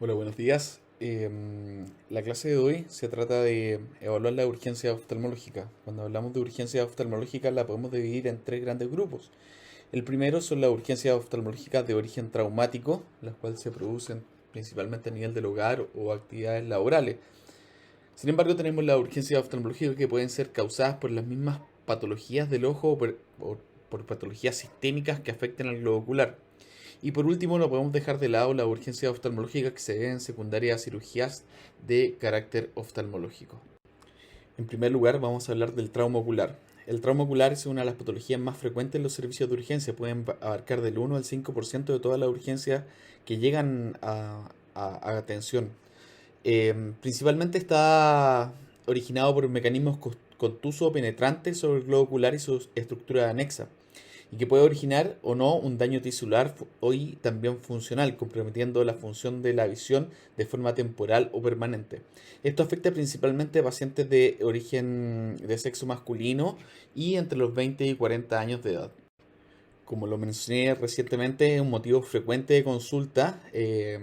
Hola, buenos días. La clase de hoy se trata de evaluar la urgencia oftalmológica. Cuando hablamos de urgencia oftalmológica la podemos dividir en tres grandes grupos. El primero son las urgencias oftalmológicas de origen traumático, las cuales se producen principalmente a nivel del hogar o actividades laborales. Sin embargo, tenemos las urgencias oftalmológicas que pueden ser causadas por las mismas patologías del ojo o por patologías sistémicas que afecten al globo ocular. Y por último, no podemos dejar de lado la urgencia oftalmológica que se ve en secundaria a cirugías de carácter oftalmológico. En primer lugar, vamos a hablar del trauma ocular. El trauma ocular es una de las patologías más frecuentes en los servicios de urgencia. Pueden abarcar del 1 al 5% de todas las urgencias que llegan a atención. Principalmente está originado por mecanismos contusos o penetrantes sobre el globo ocular y sus estructuras anexas, y que puede originar o no un daño tisular y también funcional, comprometiendo la función de la visión de forma temporal o permanente. Esto afecta principalmente a pacientes de origen de sexo masculino y entre los 20 y 40 años de edad. Como lo mencioné recientemente, es un motivo frecuente de consulta.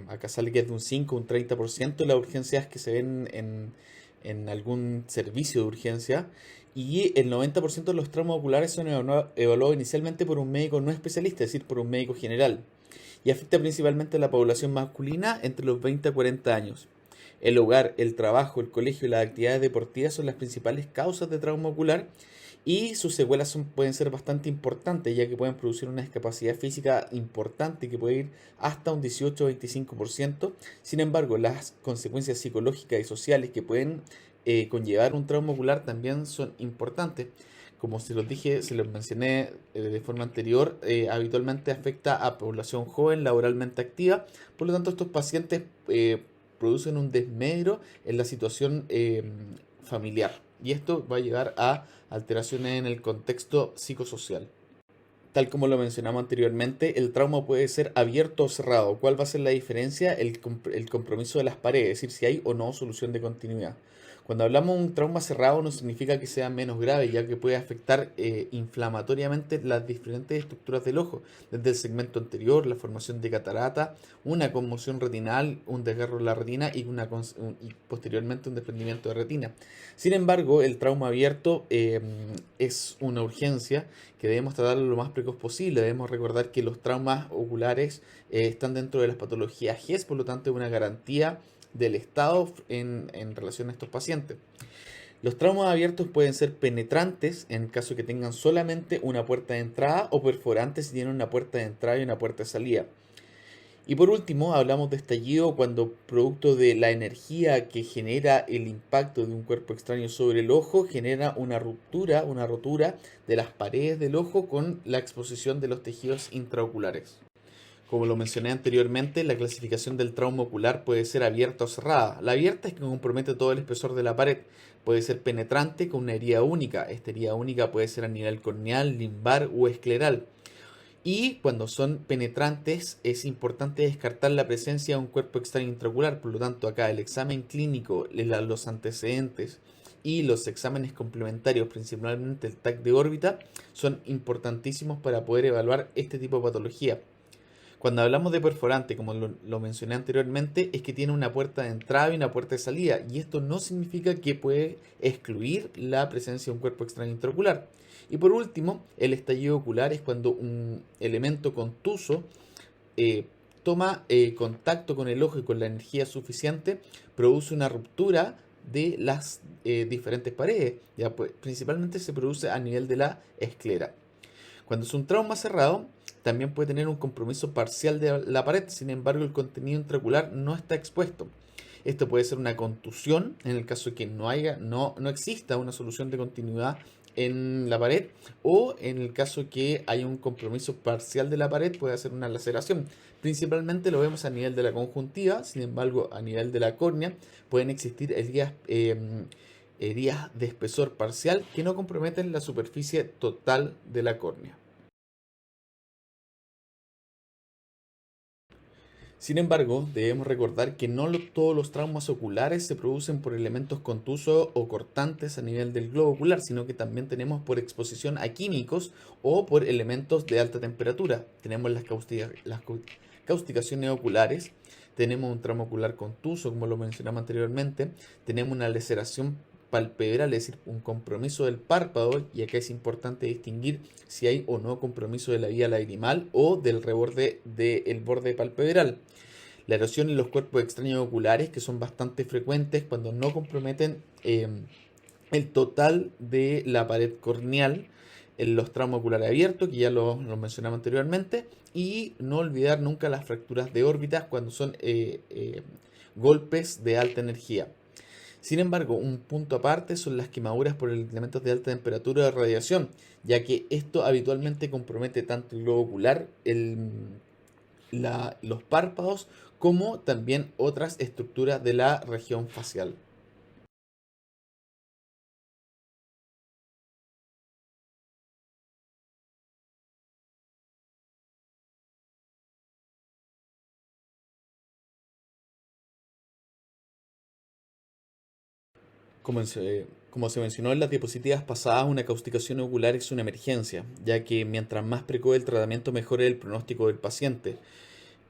Acá sale que es de un 5 o un 30% de las urgencias que se ven en algún servicio de urgencia. Y el 90% de los traumas oculares son evaluados inicialmente por un médico no especialista, es decir, por un médico general. Y afecta principalmente a la población masculina entre los 20 a 40 años. El hogar, el trabajo, el colegio y las actividades deportivas son las principales causas de trauma ocular, y sus secuelas pueden ser bastante importantes, ya que pueden producir una discapacidad física importante que puede ir hasta un 18 o 25%. Sin embargo, las consecuencias psicológicas y sociales que pueden conllevar un trauma ocular también son importantes. Como se los dije, se los mencioné de forma anterior, habitualmente afecta a población joven laboralmente activa. Por lo tanto, estos pacientes producen un desmedro en la situación familiar. Y esto va a llegar a alteraciones en el contexto psicosocial. Tal como lo mencionamos anteriormente, el trauma puede ser abierto o cerrado. ¿Cuál va a ser la diferencia? El compromiso de las paredes, es decir, si hay o no solución de continuidad. Cuando hablamos de un trauma cerrado no significa que sea menos grave, ya que puede afectar inflamatoriamente las diferentes estructuras del ojo, desde el segmento anterior, la formación de catarata, una conmoción retinal, un desgarro de la retina y posteriormente un desprendimiento de retina. Sin embargo, el trauma abierto es una urgencia que debemos tratarlo lo más precoz posible. Debemos recordar que los traumas oculares están dentro de las patologías GES, por lo tanto es una garantía del Estado en relación a estos pacientes. Los traumas abiertos pueden ser penetrantes en caso que tengan solamente una puerta de entrada, o perforantes si tienen una puerta de entrada y una puerta de salida. Y por último, hablamos de estallido cuando, producto de la energía que genera el impacto de un cuerpo extraño sobre el ojo, genera una rotura de las paredes del ojo con la exposición de los tejidos intraoculares. Como lo mencioné anteriormente, la clasificación del trauma ocular puede ser abierta o cerrada. La abierta es que compromete todo el espesor de la pared. Puede ser penetrante con una herida única. Esta herida única puede ser a nivel corneal, limbar o escleral. Y cuando son penetrantes es importante descartar la presencia de un cuerpo extraño intraocular. Por lo tanto, acá el examen clínico, los antecedentes y los exámenes complementarios, principalmente el TAC de órbita, son importantísimos para poder evaluar este tipo de patología. Cuando hablamos de perforante, como lo mencioné anteriormente, es que tiene una puerta de entrada y una puerta de salida, y esto no significa que puede excluir la presencia de un cuerpo extraño intraocular. Y por último, el estallido ocular es cuando un elemento contuso eh, toma contacto con el ojo y con la energía suficiente, produce una ruptura de las diferentes paredes. Ya, pues, principalmente se produce a nivel de la esclera. Cuando es un trauma cerrado, también puede tener un compromiso parcial de la pared, sin embargo el contenido intraocular no está expuesto. Esto puede ser una contusión en el caso de que no exista una solución de continuidad en la pared, o en el caso que haya un compromiso parcial de la pared puede ser una laceración. Principalmente lo vemos a nivel de la conjuntiva. Sin embargo, a nivel de la córnea pueden existir heridas de espesor parcial que no comprometen la superficie total de la córnea. Sin embargo, debemos recordar que no todos los traumas oculares se producen por elementos contusos o cortantes a nivel del globo ocular, sino que también tenemos por exposición a químicos o por elementos de alta temperatura. Tenemos las causticaciones oculares, tenemos un tramo ocular contuso, como lo mencionamos anteriormente, tenemos una laceración palpebral, es decir, un compromiso del párpado, y acá es importante distinguir si hay o no compromiso de la vía lagrimal o del reborde del borde palpebral. La erosión en los cuerpos extraños oculares, que son bastante frecuentes cuando no comprometen el total de la pared corneal, en los tramos oculares abiertos, que ya lo mencionamos anteriormente, y no olvidar nunca las fracturas de órbitas cuando son golpes de alta energía. Sin embargo, un punto aparte son las quemaduras por elementos de alta temperatura de radiación, ya que esto habitualmente compromete tanto el globo ocular, los párpados, como también otras estructuras de la región facial. Como se mencionó en las diapositivas pasadas, una causticación ocular es una emergencia, ya que mientras más precoz el tratamiento, mejor es el pronóstico del paciente.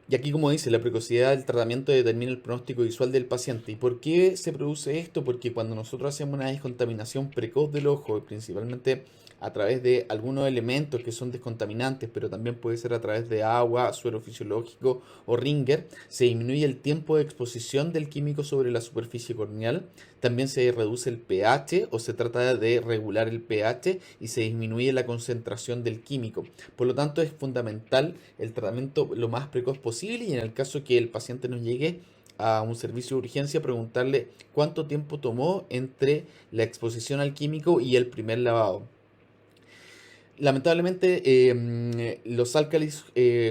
Y aquí, como dice, la precocidad del tratamiento determina el pronóstico visual del paciente. ¿Y por qué se produce esto? Porque cuando nosotros hacemos una descontaminación precoz del ojo, principalmente a través de algunos elementos que son descontaminantes, pero también puede ser a través de agua, suero fisiológico o ringer, se disminuye el tiempo de exposición del químico sobre la superficie corneal. También se reduce el pH, o se trata de regular el pH, y se disminuye la concentración del químico. Por lo tanto, es fundamental el tratamiento lo más precoz posible, y en el caso que el paciente nos llegue a un servicio de urgencia, preguntarle cuánto tiempo tomó entre la exposición al químico y el primer lavado. Lamentablemente, los álcalis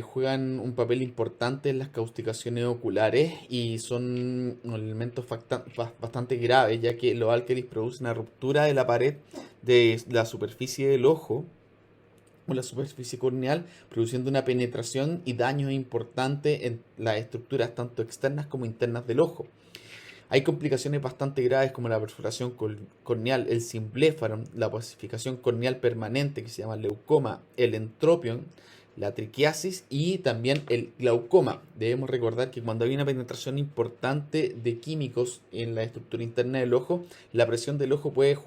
juegan un papel importante en las causticaciones oculares y son elementos bastante graves, ya que los álcalis producen una ruptura de la pared de la superficie del ojo o la superficie corneal, produciendo una penetración y daños importantes en las estructuras tanto externas como internas del ojo. Hay complicaciones bastante graves como la perforación corneal, el cimbléfaro, la opacificación corneal permanente, que se llama leucoma, el entropion, la triquiasis y también el glaucoma. Debemos recordar que cuando hay una penetración importante de químicos en la estructura interna del ojo, la presión del ojo puede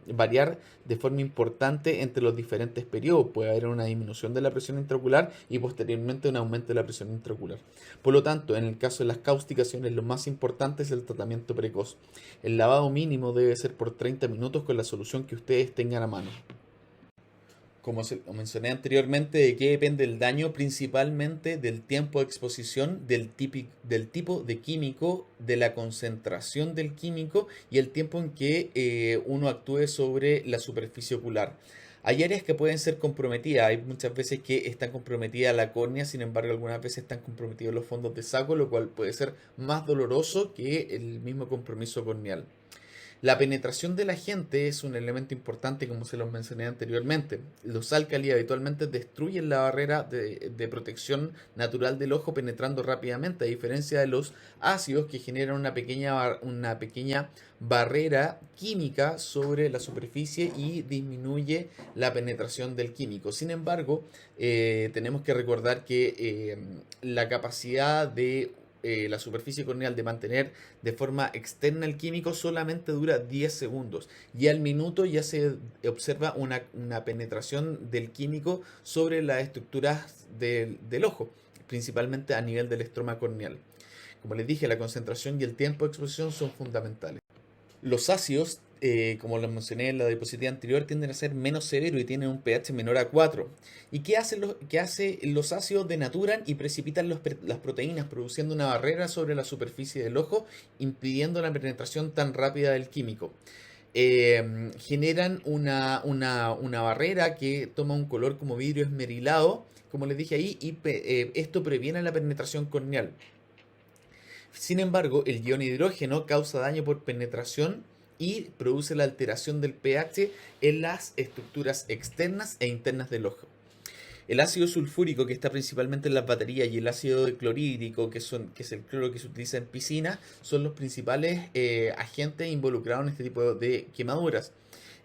variar de forma importante entre los diferentes periodos. Puede haber una disminución de la presión intraocular y posteriormente un aumento de la presión intraocular. Por lo tanto, en el caso de las causticaciones, lo más importante es el tratamiento precoz. El lavado mínimo debe ser por 30 minutos con la solución que ustedes tengan a mano. Como mencioné anteriormente, ¿de qué depende el daño? Principalmente del tiempo de exposición, del tipo de químico, de la concentración del químico y el tiempo en que uno actúe sobre la superficie ocular. Hay áreas que pueden ser comprometidas, hay muchas veces que están comprometidas la córnea, sin embargo algunas veces están comprometidos los fondos de saco, lo cual puede ser más doloroso que el mismo compromiso corneal. La penetración del agente es un elemento importante, como se los mencioné anteriormente. Los álcalis habitualmente destruyen la barrera de protección natural del ojo penetrando rápidamente, a diferencia de los ácidos que generan una pequeña barrera química sobre la superficie y disminuye la penetración del químico. Sin embargo, tenemos que recordar que la capacidad de la superficie corneal de mantener de forma externa el químico solamente dura 10 segundos y al minuto ya se observa una penetración del químico sobre las estructuras del ojo, principalmente a nivel del estroma corneal. Como les dije, la concentración y el tiempo de exposición son fundamentales. Los ácidos, como lo mencioné en la diapositiva anterior, tienden a ser menos severos y tienen un pH menor a 4. ¿Y qué hacen los ácidos? Denaturan y precipitan las proteínas, produciendo una barrera sobre la superficie del ojo, impidiendo la penetración tan rápida del químico. Generan una barrera que toma un color como vidrio esmerilado, como les dije ahí, y esto previene la penetración corneal. Sin embargo, el ion hidrógeno causa daño por penetración y produce la alteración del pH en las estructuras externas e internas del ojo. El ácido sulfúrico, que está principalmente en las baterías, y el ácido clorhídrico, que es el cloro que se utiliza en piscina, son los principales agentes involucrados en este tipo de quemaduras.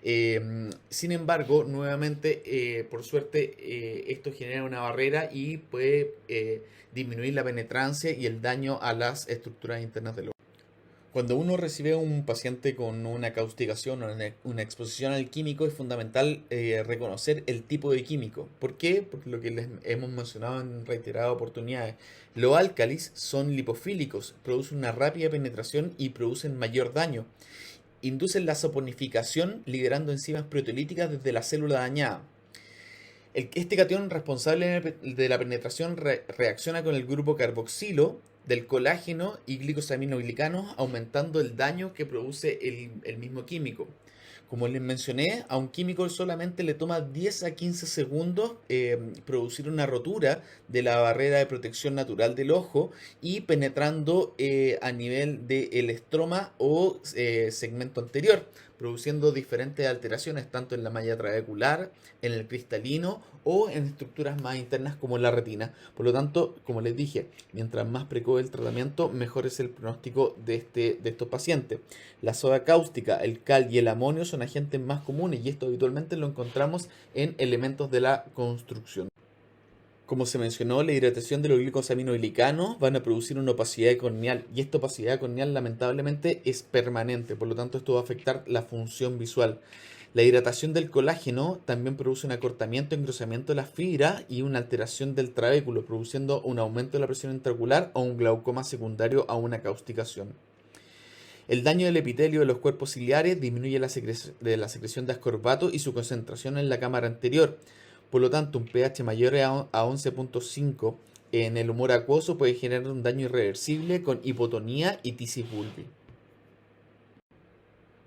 Sin embargo, nuevamente, por suerte, esto genera una barrera y puede disminuir la penetrancia y el daño a las estructuras internas del ojo. Cuando uno recibe un paciente con una causticación o una exposición al químico, es fundamental reconocer el tipo de químico. ¿Por qué? Porque lo que les hemos mencionado en reiteradas oportunidades. Los álcalis son lipofílicos, producen una rápida penetración y producen mayor daño. Inducen la saponificación liberando enzimas proteolíticas desde la célula dañada. Este catión responsable de la penetración reacciona con el grupo carboxilo del colágeno y glicosaminoglicanos, aumentando el daño que produce el mismo químico. Como les mencioné, a un químico solamente le toma 10 a 15 segundos producir una rotura de la barrera de protección natural del ojo y penetrando a nivel del estroma o segmento anterior, produciendo diferentes alteraciones tanto en la malla trabecular, en el cristalino o en estructuras más internas como en la retina. Por lo tanto, como les dije, mientras más precoz el tratamiento, mejor es el pronóstico de estos pacientes. La soda cáustica, el cal y el amonio son agentes más comunes y esto habitualmente lo encontramos en elementos de la construcción. Como se mencionó, la hidratación de los glicosaminoglicanos van a producir una opacidad corneal y esta opacidad corneal lamentablemente es permanente, por lo tanto esto va a afectar la función visual. La hidratación del colágeno también produce un acortamiento, engrosamiento de las fibras y una alteración del trabéculo, produciendo un aumento de la presión intraocular o un glaucoma secundario a una causticación. El daño del epitelio de los cuerpos ciliares disminuye la secreción de ascorbato y su concentración en la cámara anterior. Por lo tanto, un pH mayor a 11.5 en el humor acuoso puede generar un daño irreversible con hipotonía y tisis bulbi.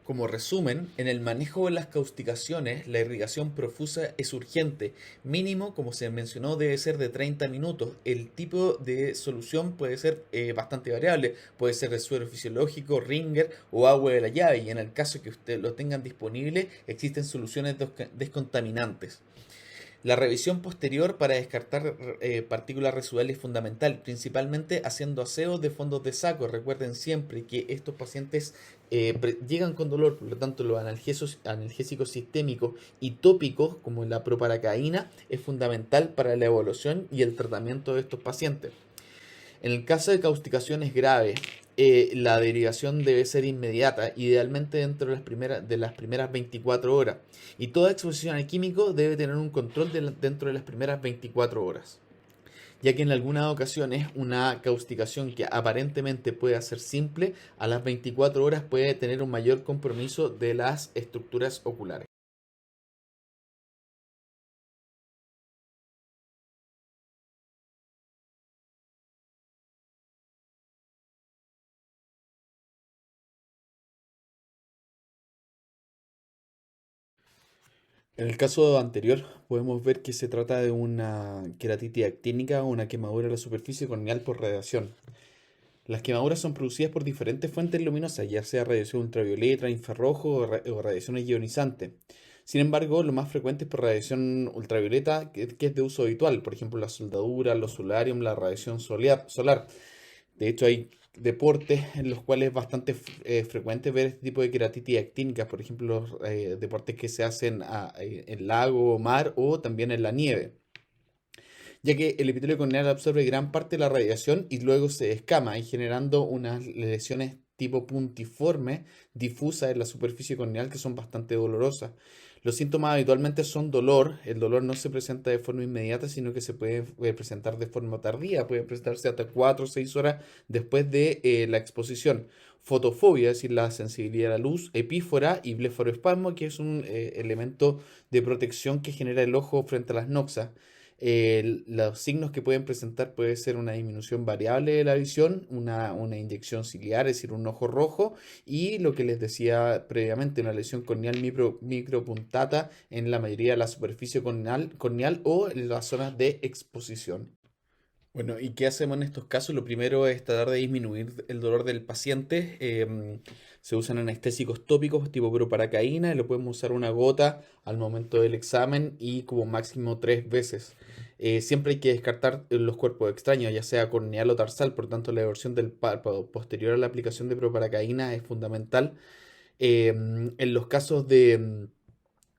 Como resumen, en el manejo de las causticaciones, la irrigación profusa es urgente. Mínimo, como se mencionó, debe ser de 30 minutos. El tipo de solución puede ser bastante variable. Puede ser de suero fisiológico, Ringer o agua de la llave. Y en el caso que ustedes lo tengan disponible, existen soluciones descontaminantes. La revisión posterior para descartar partículas residuales es fundamental, principalmente haciendo aseo de fondos de saco. Recuerden siempre que estos pacientes llegan con dolor, por lo tanto los analgésicos sistémicos y tópicos como la proparacaína es fundamental para la evaluación y el tratamiento de estos pacientes. En el caso de causticaciones graves, la derivación debe ser inmediata, idealmente dentro de las primeras 24 horas. Y toda exposición al químico debe tener un control dentro de las primeras 24 horas. Ya que en algunas ocasiones una causticación que aparentemente puede ser simple, a las 24 horas puede tener un mayor compromiso de las estructuras oculares. En el caso anterior, podemos ver que se trata de una queratitis actínica o una quemadura de la superficie corneal por radiación. Las quemaduras son producidas por diferentes fuentes luminosas, ya sea radiación ultravioleta, infrarrojo o radiaciones ionizantes. Sin embargo, lo más frecuente es por radiación ultravioleta, que es de uso habitual, por ejemplo, la soldadura, los solarium, la radiación solar. De hecho, hay deportes en los cuales es bastante frecuente ver este tipo de queratitis actínicas, por ejemplo, los deportes que se hacen en lago o mar o también en la nieve, ya que el epitelio corneal absorbe gran parte de la radiación y luego se descama y generando unas lesiones tipo puntiforme difusa en la superficie corneal que son bastante dolorosas. Los síntomas habitualmente son dolor. El dolor no se presenta de forma inmediata, sino que se puede presentar de forma tardía. Puede presentarse hasta 4 o 6 horas después de la exposición. Fotofobia, es decir, la sensibilidad a la luz, epífora y blefaroespasmo, que es un elemento de protección que genera el ojo frente a las noxas. Los signos que pueden presentar puede ser una disminución variable de la visión, una inyección ciliar, es decir, un ojo rojo, y lo que les decía previamente, una lesión corneal micropuntata en la mayoría de la superficie corneal o en las zonas de exposición. Bueno, ¿y qué hacemos en estos casos? Lo primero es tratar de disminuir el dolor del paciente. Se usan anestésicos tópicos tipo proparacaína y lo podemos usar una gota al momento del examen y como máximo 3 veces. Siempre hay que descartar los cuerpos extraños, ya sea corneal o tarsal, por tanto la eversión del párpado posterior a la aplicación de proparacaína es fundamental. En los casos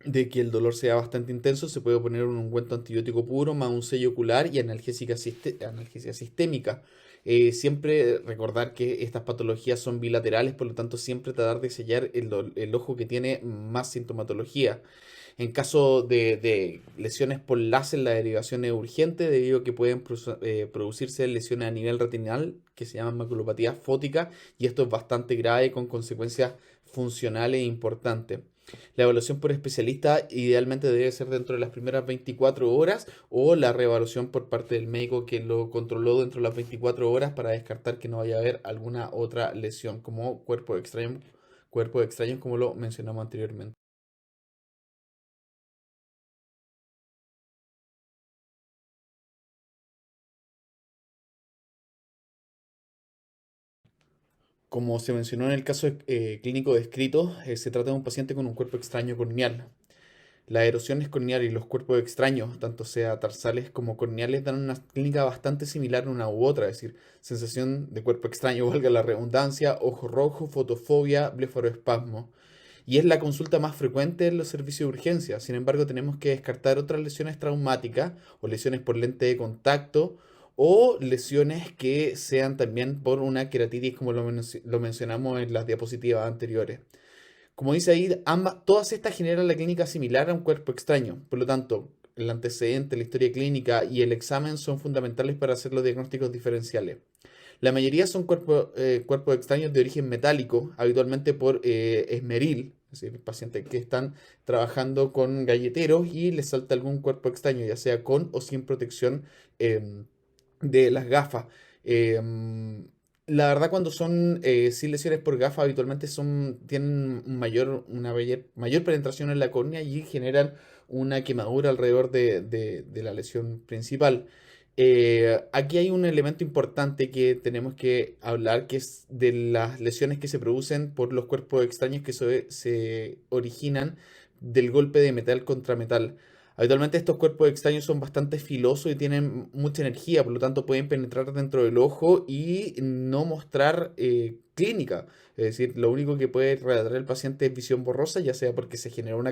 de que el dolor sea bastante intenso, se puede poner un ungüento antibiótico puro más un sello ocular y analgesia sistémica. Siempre recordar que estas patologías son bilaterales, por lo tanto siempre tratar de sellar el ojo que tiene más sintomatología. En caso de lesiones por láser, la derivación es urgente debido a que pueden producirse lesiones a nivel retinal que se llaman maculopatía fótica y esto es bastante grave con consecuencias funcionales importantes. La evaluación por especialista idealmente debe ser dentro de las primeras 24 horas o la reevaluación por parte del médico que lo controló dentro de las 24 horas para descartar que no vaya a haber alguna otra lesión como cuerpos extraños como lo mencionamos anteriormente. Como se mencionó en el caso clínico descrito, se trata de un paciente con un cuerpo extraño corneal. Las erosiones corneales y los cuerpos extraños, tanto sea tarsales como corneales, dan una clínica bastante similar una u otra, es decir, sensación de cuerpo extraño, valga la redundancia, ojo rojo, fotofobia, blefaroespasmo. Y es la consulta más frecuente en los servicios de urgencia. Sin embargo, tenemos que descartar otras lesiones traumáticas o lesiones por lente de contacto o lesiones que sean también por una queratitis, como lo mencionamos en las diapositivas anteriores. Como dice ahí, todas estas generan la clínica similar a un cuerpo extraño. Por lo tanto, el antecedente, la historia clínica y el examen son fundamentales para hacer los diagnósticos diferenciales. La mayoría son cuerpos extraños de origen metálico, habitualmente por esmeril, es decir, pacientes que están trabajando con galleteros y les salta algún cuerpo extraño, ya sea con o sin protección em, de las gafas. La verdad, cuando son sin lesiones por gafas, habitualmente tienen mayor penetración en la córnea y generan una quemadura alrededor de la lesión principal. Aquí hay un elemento importante que tenemos que hablar, que es de las lesiones que se producen por los cuerpos extraños que se originan del golpe de metal contra metal. Habitualmente estos cuerpos extraños son bastante filosos y tienen mucha energía, por lo tanto pueden penetrar dentro del ojo y no mostrar clínica. Es decir, lo único que puede relatar el paciente es visión borrosa, ya sea porque se generó una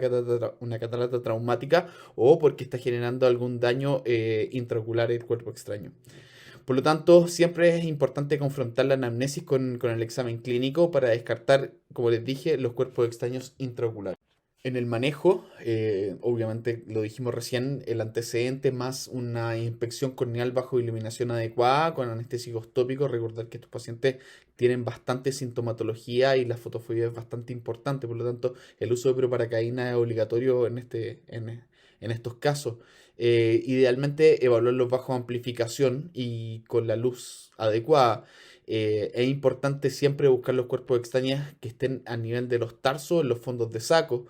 catarata traumática o porque está generando algún daño intraocular el cuerpo extraño. Por lo tanto, siempre es importante confrontar la anamnesis con el examen clínico para descartar, como les dije, los cuerpos extraños intraoculares. En el manejo, obviamente lo dijimos recién, el antecedente más una inspección corneal bajo iluminación adecuada con anestésicos tópicos. Recordar que estos pacientes tienen bastante sintomatología y la fotofobia es bastante importante, por lo tanto el uso de proparacaína es obligatorio en estos casos. Idealmente evaluarlos bajo amplificación y con la luz adecuada. Es importante siempre buscar los cuerpos extraños que estén a nivel de los tarsos, en los fondos de saco.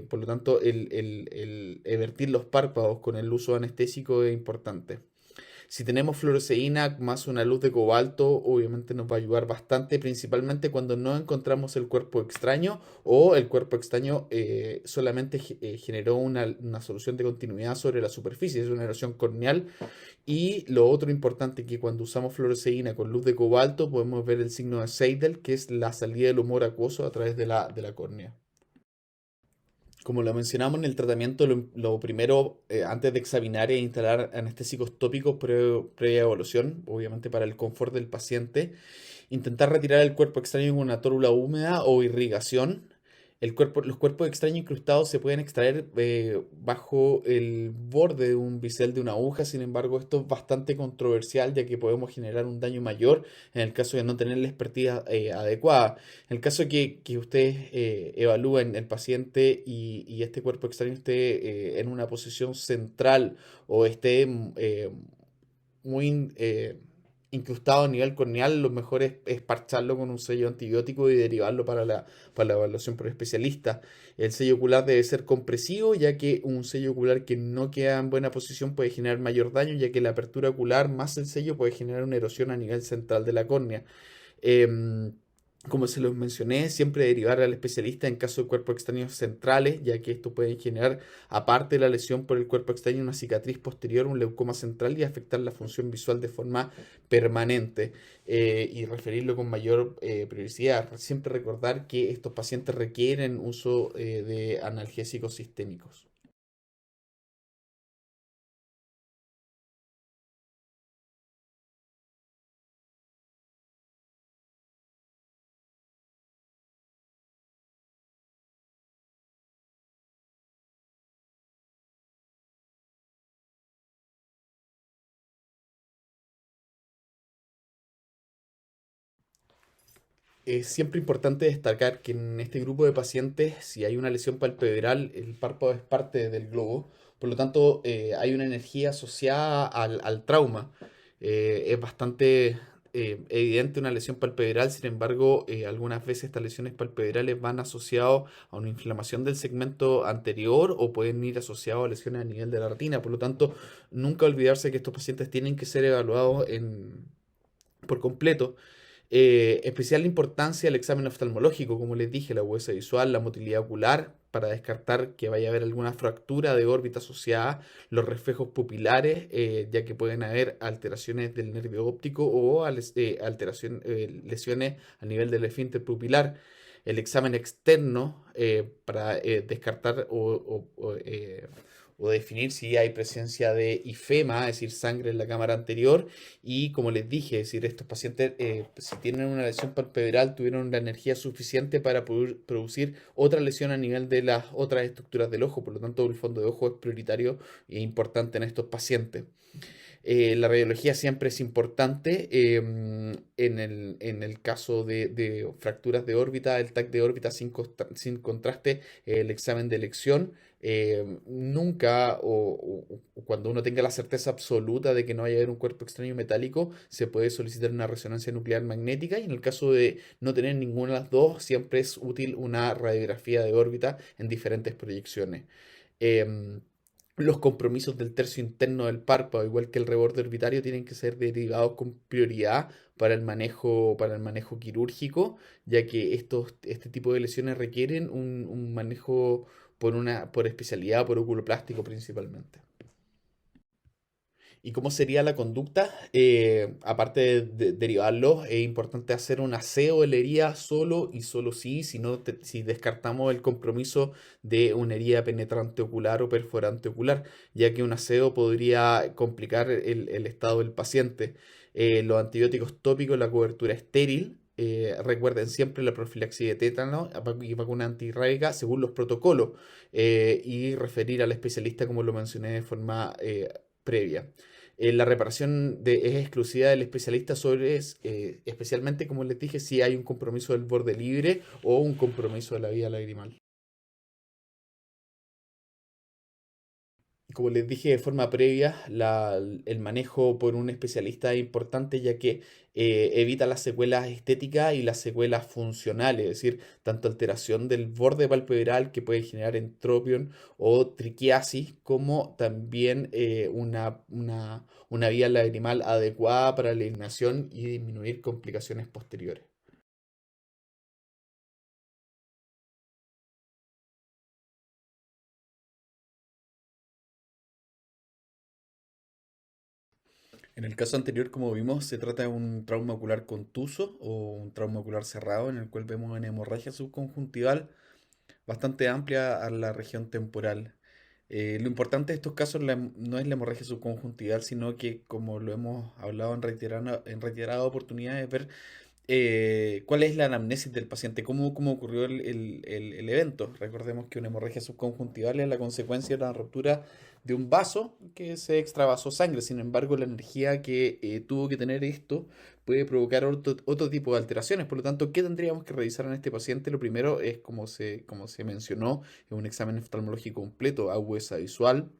Por lo tanto, el evertir los párpados con el uso anestésico es importante. Si tenemos fluoresceína más una luz de cobalto, obviamente nos va a ayudar bastante, principalmente cuando no encontramos el cuerpo extraño o el cuerpo extraño solamente generó una solución de continuidad sobre la superficie, es una erosión corneal. Y lo otro importante que cuando usamos fluoresceína con luz de cobalto podemos ver el signo de Seidel, que es la salida del humor acuoso a través de la córnea. Como lo mencionamos en el tratamiento, lo primero, antes de examinar e instalar anestésicos tópicos previa evaluación, obviamente para el confort del paciente, intentar retirar el cuerpo extraño con una tórula húmeda o irrigación. Los cuerpos extraños incrustados se pueden extraer bajo el borde de un bisel de una aguja. Sin embargo, esto es bastante controversial ya que podemos generar un daño mayor en el caso de no tener la expertise adecuada. En el caso que ustedes evalúen el paciente y este cuerpo extraño esté en una posición central o esté muy incrustado a nivel corneal, lo mejor es parcharlo con un sello antibiótico y derivarlo para la evaluación por especialista. El sello ocular debe ser compresivo, ya que un sello ocular que no queda en buena posición puede generar mayor daño, ya que la apertura ocular más el sello puede generar una erosión a nivel central de la córnea. Em, Como se los mencioné, siempre derivar al especialista en caso de cuerpos extraños centrales, ya que esto puede generar, aparte de la lesión por el cuerpo extraño, una cicatriz posterior, un leucoma central y afectar la función visual de forma permanente. Y referirlo con mayor periodicidad. Siempre recordar que estos pacientes requieren uso de analgésicos sistémicos. Es siempre importante destacar que en este grupo de pacientes, si hay una lesión palpebral, el párpado es parte del globo, por lo tanto hay una energía asociada al trauma. Es bastante evidente una lesión palpebral, sin embargo, algunas veces estas lesiones palpebrales van asociadas a una inflamación del segmento anterior o pueden ir asociados a lesiones a nivel de la retina, por lo tanto, nunca olvidarse que estos pacientes tienen que ser evaluados por completo. Especial importancia el examen oftalmológico, como les dije, la huesa visual, la motilidad ocular, para descartar que vaya a haber alguna fractura de órbita asociada, los reflejos pupilares, ya que pueden haber alteraciones del nervio óptico o lesiones a nivel del esfínter pupilar. El examen externo para descartar o definir si hay presencia de ifema, es decir, sangre en la cámara anterior, y como les dije, es decir, estos pacientes, si tienen una lesión palpebral, tuvieron la energía suficiente para poder producir otra lesión a nivel de las otras estructuras del ojo. Por lo tanto, el fondo de ojo es prioritario e importante en estos pacientes. La radiología siempre es importante. En el caso de fracturas de órbita, el TAC de órbita sin contraste, el examen de elección. Nunca o cuando uno tenga la certeza absoluta de que no vaya a haber un cuerpo extraño metálico, se puede solicitar una resonancia nuclear magnética y en el caso de no tener ninguna de las dos, siempre es útil una radiografía de órbita en diferentes proyecciones. Em, los compromisos del tercio interno del párpado, igual que el reborde orbitario, tienen que ser derivados con prioridad para el manejo quirúrgico, ya que este tipo de lesiones requieren un manejo por especialidad, por oculoplástico principalmente. ¿Y cómo sería la conducta? Aparte de derivarlo, es importante hacer un aseo de la herida solo y solo si no si descartamos el compromiso de una herida penetrante ocular o perforante ocular, ya que un aseo podría complicar el estado del paciente. Los antibióticos tópicos, la cobertura estéril. Recuerden siempre la profilaxis de tétano y vacuna antirrábica según los protocolos y referir al especialista como lo mencioné de forma previa. La reparación es exclusiva del especialista especialmente, como les dije, si hay un compromiso del borde libre o un compromiso de la vía lagrimal. Como les dije de forma previa, el manejo por un especialista es importante ya que evita las secuelas estéticas y las secuelas funcionales, es decir, tanto alteración del borde palpebral que puede generar entropión o triquiasis, como también una vía lagrimal adecuada para la eliminación y disminuir complicaciones posteriores. En el caso anterior, como vimos, se trata de un trauma ocular contuso o un trauma ocular cerrado, en el cual vemos una hemorragia subconjuntival bastante amplia a la región temporal. Lo importante de estos casos no es la hemorragia subconjuntival, sino que, como lo hemos hablado en reiteradas oportunidades, ver cuál es la anamnesis del paciente, cómo ocurrió el evento. Recordemos que una hemorragia subconjuntival es la consecuencia de la ruptura de un vaso que se extravasó sangre. Sin embargo, la energía que tuvo que tener esto puede provocar otro tipo de alteraciones. Por lo tanto, ¿qué tendríamos que revisar en este paciente? Lo primero es, como se mencionó, es un examen oftalmológico completo, agudeza visual,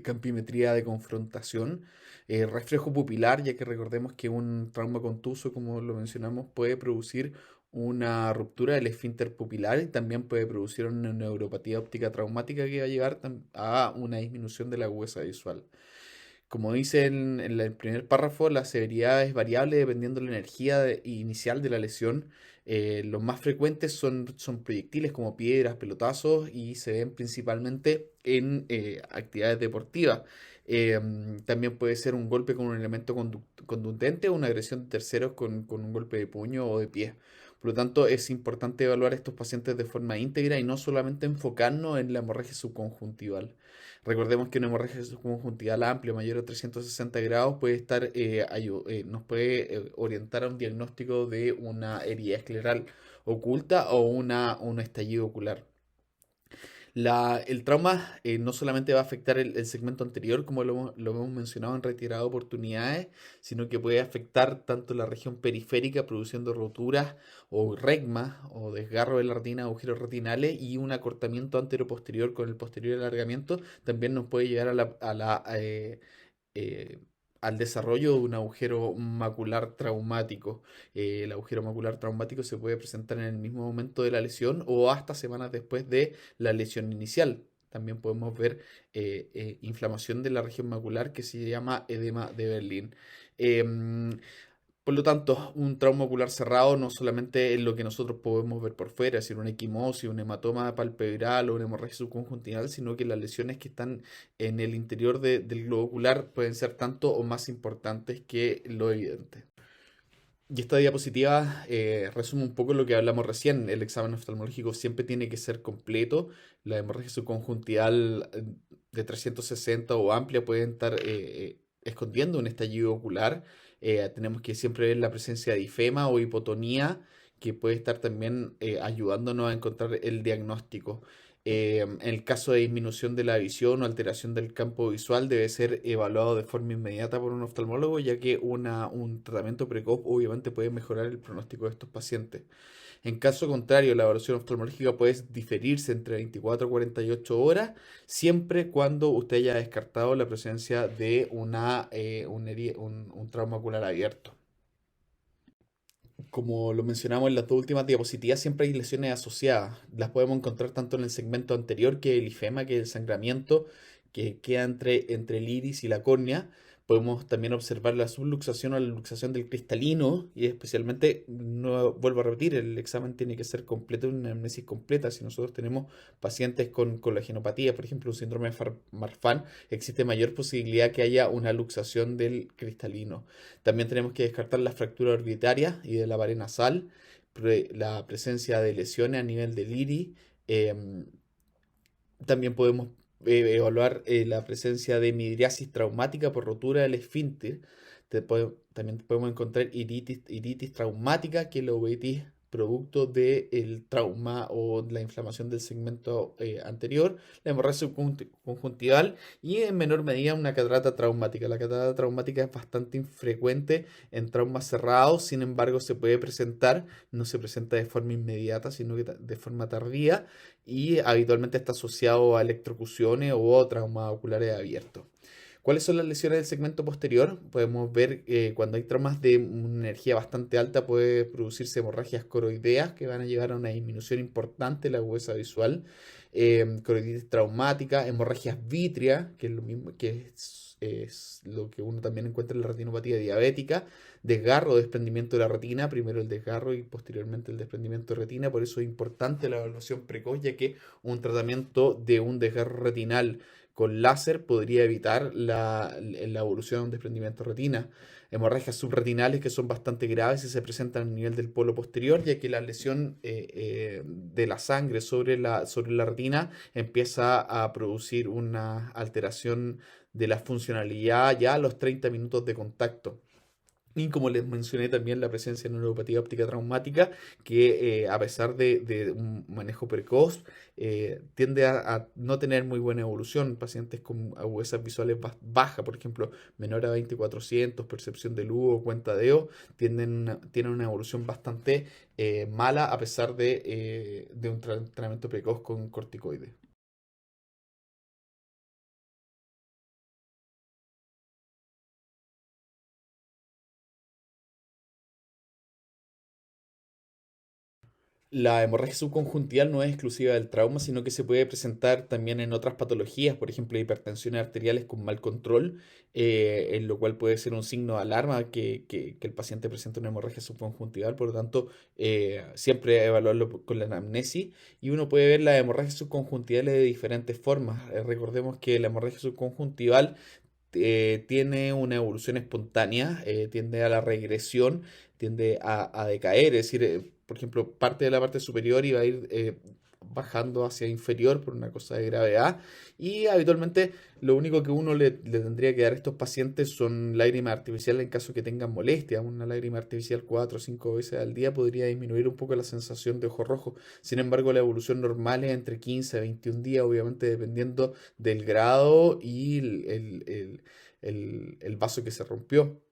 campimetría de confrontación, reflejo pupilar, ya que recordemos que un trauma contuso, como lo mencionamos, puede producir una ruptura del esfínter pupilar y también puede producir una neuropatía óptica traumática que va a llevar a una disminución de la agudeza visual. Como dice en el primer párrafo, la severidad es variable dependiendo de la energía inicial de la lesión. Los más frecuentes son proyectiles como piedras, pelotazos y se ven principalmente en actividades deportivas. También puede ser un golpe con un elemento contundente o una agresión de terceros con un golpe de puño o de pie. Por lo tanto, es importante evaluar a estos pacientes de forma íntegra y no solamente enfocarnos en la hemorragia subconjuntival. Recordemos que una hemorragia subconjuntival amplia, mayor a 360 grados, puede nos puede orientar a un diagnóstico de una herida escleral oculta o un estallido ocular. El trauma no solamente va a afectar el segmento anterior, como lo hemos mencionado en reiteradas oportunidades, sino que puede afectar tanto la región periférica, produciendo roturas o regmas o desgarro de la retina, agujeros retinales y un acortamiento anteroposterior con el posterior alargamiento. También nos puede llevar eh, al desarrollo de un agujero macular traumático. El agujero macular traumático se puede presentar en el mismo momento de la lesión o hasta semanas después de la lesión inicial. También podemos ver inflamación de la región macular que se llama edema de Berlín. Em, por lo tanto, un trauma ocular cerrado no solamente es lo que nosotros podemos ver por fuera, es decir, una equimosis, un hematoma palpebral o una hemorragia subconjuntival, sino que las lesiones que están en el interior del globo ocular pueden ser tanto o más importantes que lo evidente. Y esta diapositiva resume un poco lo que hablamos recién. El examen oftalmológico siempre tiene que ser completo. La hemorragia subconjuntival de 360 o amplia puede estar escondiendo un estallido ocular. Tenemos que siempre ver la presencia de ifema o hipotonía, que puede estar también ayudándonos a encontrar el diagnóstico. En el caso de disminución de la visión o alteración del campo visual, debe ser evaluado de forma inmediata por un oftalmólogo, ya que un tratamiento precoz obviamente puede mejorar el pronóstico de estos pacientes. En caso contrario, la evaluación oftalmológica puede diferirse entre 24 y 48 horas, siempre cuando usted haya descartado la presencia de un trauma ocular abierto. Como lo mencionamos en las dos últimas diapositivas, siempre hay lesiones asociadas. Las podemos encontrar tanto en el segmento anterior, que es el ifema, que es el sangramiento que queda entre el iris y la córnea. Podemos también observar la subluxación o la luxación del cristalino, y especialmente, no vuelvo a repetir, el examen tiene que ser completo, una anamnesis completa. Si nosotros tenemos pacientes con colagenopatía, por ejemplo, un síndrome de Marfan, existe mayor posibilidad que haya una luxación del cristalino. También tenemos que descartar la fractura orbitaria y de la pared nasal, la presencia de lesiones a nivel del iris. em, También podemos evaluar la presencia de midriasis traumática por rotura del esfínter. También podemos encontrar iritis traumática, que es la uveitis producto del trauma o la inflamación del segmento anterior, la hemorragia subconjuntival y en menor medida una catarata traumática. La catarata traumática es bastante infrecuente en traumas cerrados, sin embargo se puede presentar, no se presenta de forma inmediata, sino que de forma tardía, y habitualmente está asociado a electrocuciones o traumas oculares abiertos. ¿Cuáles son las lesiones del segmento posterior? Podemos ver cuando hay traumas de una energía bastante alta puede producirse hemorragias coroideas que van a llevar a una disminución importante de la agudeza visual, coroiditis traumática, hemorragias vítreas, que es lo mismo es lo que uno también encuentra en la retinopatía diabética, desgarro o desprendimiento de la retina, primero el desgarro y posteriormente el desprendimiento de retina. Por eso es importante la evaluación precoz, ya que un tratamiento de un desgarro retinal con láser podría evitar la evolución de un desprendimiento de retina. Hemorragias subretinales que son bastante graves y se presentan a nivel del polo posterior, ya que la lesión de la sangre sobre la retina empieza a producir una alteración de la funcionalidad ya a los 30 minutos de contacto. Y como les mencioné también la presencia de neuropatía óptica traumática, que a pesar de un manejo precoz, tiende a no tener muy buena evolución. Pacientes con agudezas visuales bajas, por ejemplo, menor a 2400, percepción de luz o cuenta de O, tienen una evolución bastante mala a pesar de un tratamiento precoz con corticoides. La hemorragia subconjuntival no es exclusiva del trauma, sino que se puede presentar también en otras patologías, por ejemplo, hipertensiones arteriales con mal control, en lo cual puede ser un signo de alarma que el paciente presente una hemorragia subconjuntival. Por lo tanto, siempre evaluarlo con la anamnesis, y uno puede ver las hemorragias subconjuntivales de diferentes formas. Recordemos que la hemorragia subconjuntival tiene una evolución espontánea, tiende a la regresión, tiende a decaer, es decir, por ejemplo, parte de la parte superior iba a ir bajando hacia inferior por una cosa de gravedad, y habitualmente lo único que uno le tendría que dar a estos pacientes son lágrimas artificiales en caso que tengan molestia. Una lágrima artificial 4 o 5 veces al día podría disminuir un poco la sensación de ojo rojo. Sin embargo, la evolución normal es entre 15 a 21 días, obviamente dependiendo del grado y el vaso que se rompió.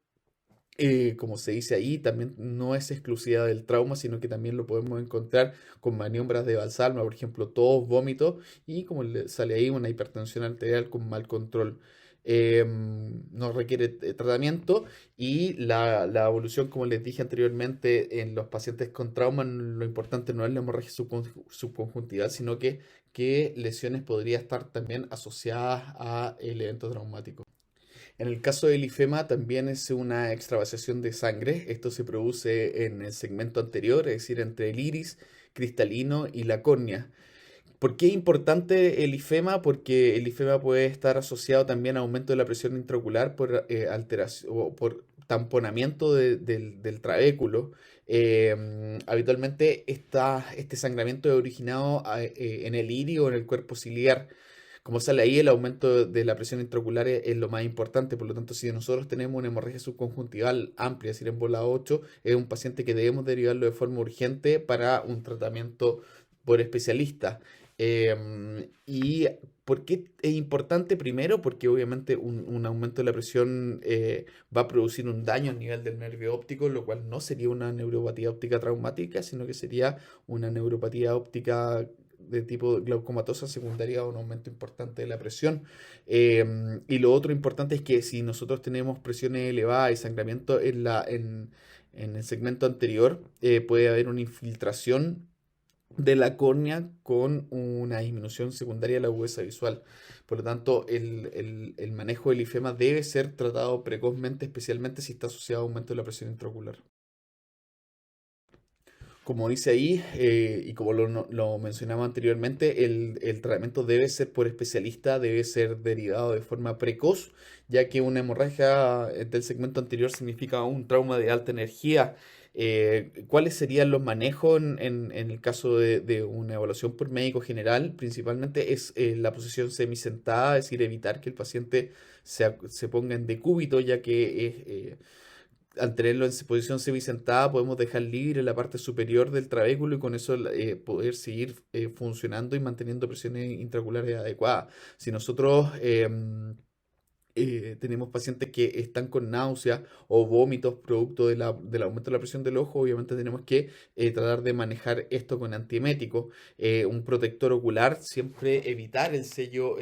Como se dice ahí, también no es exclusiva del trauma, sino que también lo podemos encontrar con maniobras de Valsalva, por ejemplo, tos, vómitos, y como le sale ahí, una hipertensión arterial con mal control. No requiere tratamiento, y la evolución, como les dije anteriormente, en los pacientes con trauma, lo importante no es la hemorragia subconjuntival, sino que qué lesiones podría estar también asociadas a el evento traumático. En el caso del linfema también es una extravasación de sangre. Esto se produce en el segmento anterior, es decir, entre el iris cristalino y la córnea. ¿Por qué es importante el linfema? Porque el linfema puede estar asociado también a aumento de la presión intraocular por alteración o por tamponamiento del trabéculo. Habitualmente este sangramiento es originado en el iris o en el cuerpo ciliar. Como sale ahí, el aumento de la presión intraocular es lo más importante. Por lo tanto, si nosotros tenemos una hemorragia subconjuntival amplia, es decir, en bola 8, es un paciente que debemos derivarlo de forma urgente para un tratamiento por especialista. ¿Y por qué es importante? Primero, porque obviamente un aumento de la presión va a producir un daño a nivel del nervio óptico, lo cual no sería una neuropatía óptica traumática, sino que sería una neuropatía óptica de tipo glaucomatosa secundaria a un aumento importante de la presión. Y lo otro importante es que si nosotros tenemos presiones elevadas y sangramiento en el segmento anterior, puede haber una infiltración de la córnea con una disminución secundaria de la agudeza visual. Por lo tanto, el manejo del linfema debe ser tratado precozmente, especialmente si está asociado a aumento de la presión intraocular. Como dice ahí, y como lo mencionaba anteriormente, el tratamiento debe ser por especialista, debe ser derivado de forma precoz, ya que una hemorragia del segmento anterior significa un trauma de alta energía. ¿Cuáles serían los manejos en el caso de una evaluación por médico general? Principalmente es la posición semisentada, es decir, evitar que el paciente se ponga en decúbito, ya que al tenerlo en posición semisentada podemos dejar libre la parte superior del trabéculo, y con eso poder seguir funcionando y manteniendo presiones intraoculares adecuadas. Si nosotros tenemos pacientes que están con náuseas o vómitos producto del aumento de la presión del ojo, obviamente tenemos que tratar de manejar esto con antieméticos. Un protector ocular, siempre evitar el sello